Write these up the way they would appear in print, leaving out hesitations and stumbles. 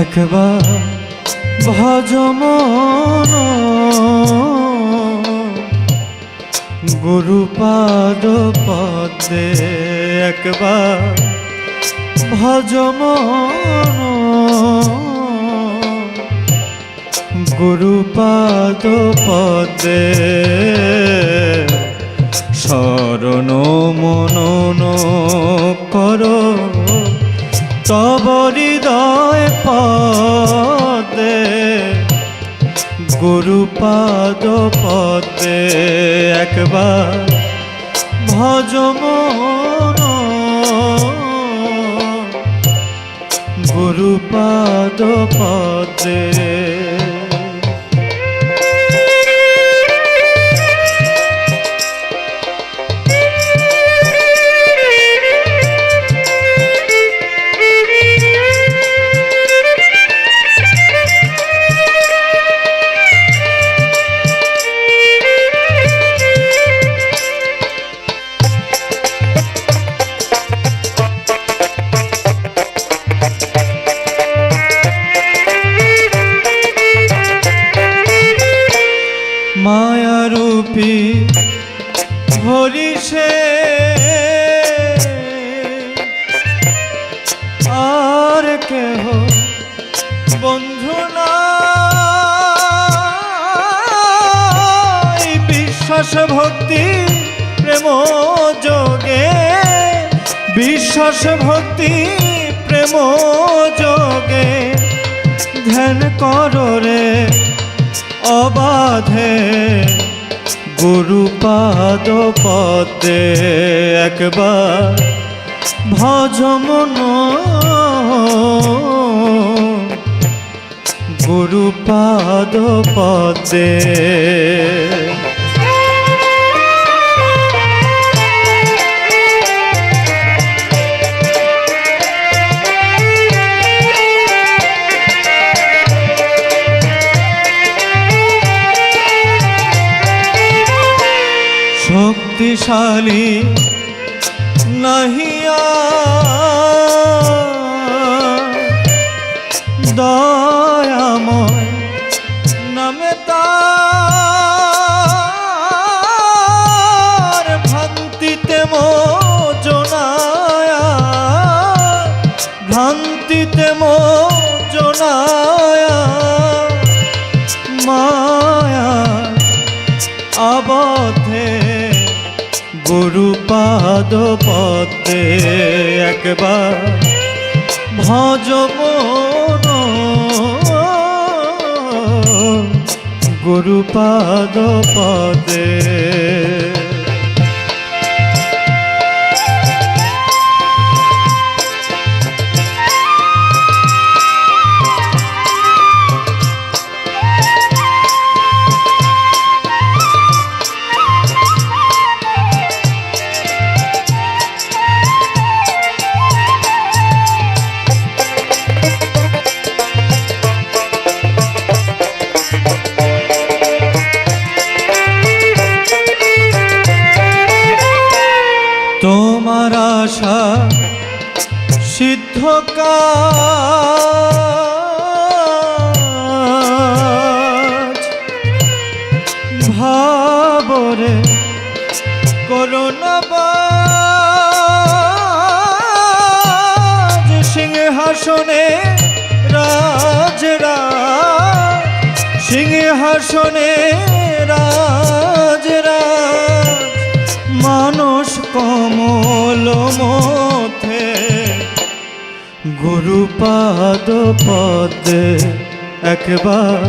একবার ভজমন গুরুপাদ পদে, একবার ভজমন গুরুপাদ পদে, শরণ মনন কর তব হৃদয় পদে, গুরুপাদ পদে একবার ভজমন গুরুপাদ পদে। মায়ারূপী হরিষে আর কেহ বন্ধু নাই, বিশ্বাস ভক্তি প্রেম যোগে, বিশ্বাস ভক্তি প্রেম যোগে ধ্যান করো রে অবাধে, গুরুপাদ পদে একবার ভজমন গুরুপাদ পদে। শক্তিশালী নাহিয়া দয়াময় নামে তার, ভ্রান্তিতে মোজনায়া, ভ্রান্তিতে মোজনায়া মায়া আবদ্ধে, গুরুপাদ পদে একবার ভজমন গুরুপাদ পদে। তোমার আশা সিদ্ধ কাজ, ভাবরে করুণাবাজ, সিংহাসনে রাজরাজ, সিংহাসনে রাজরাজ, মানস কমল মধ্যে, গুরুপাদ পদে একবার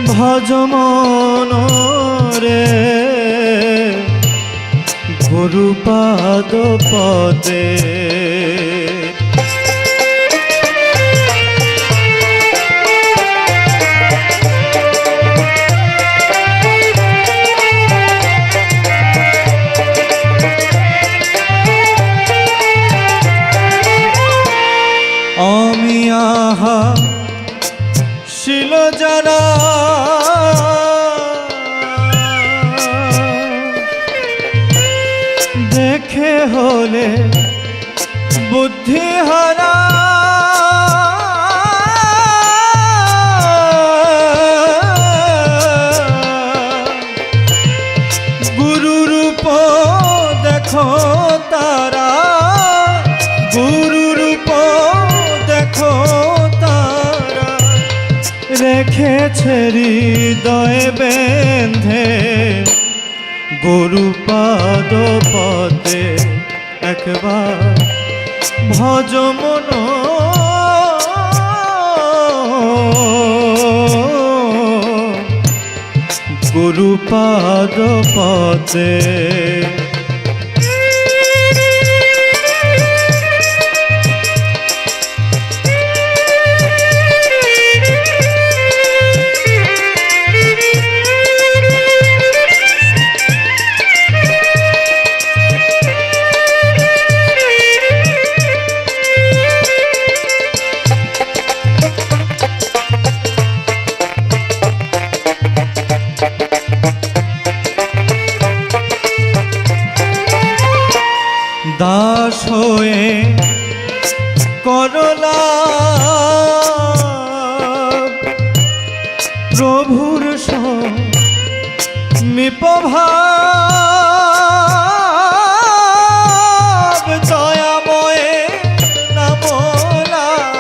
ভজমন রে, গুরুপাদ পদে। আমি আহা শিল যারা দেখে হলে বুদ্ধিহারা, তারা, গুরু রূপ দেখো তারা, রেখেছে হৃদয়ে বেঁধে গুরু পাদ পদে একবার ভজ মন। গুরু পাদ পদে দাস হয়ে করলা প্রভুর মিপভাব, দয়াময়ে নামলাভ,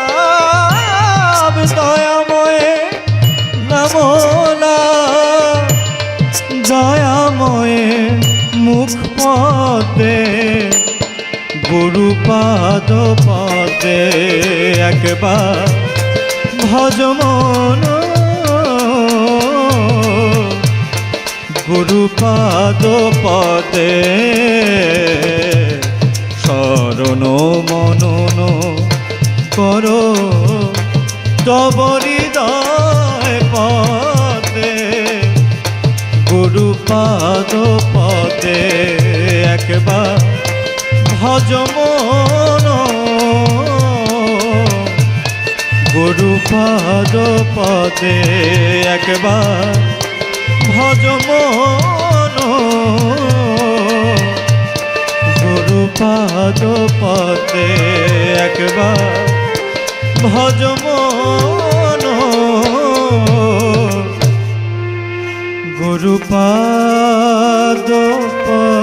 দয়াময়ে নামলাভ, দয়াময়ে মুখ পদে গুরু পাদ পদে একবার ভজ মন। গুরু পাদ পদে শরণ মনন করো তব হৃদয় পদে, গুরু পাদ পদে একবার ভজ মন। গুরু পাদ পদে একবার ভজ মন। গুরু পাদ পদে একবার ভজ মন। গুরু পাদ পদে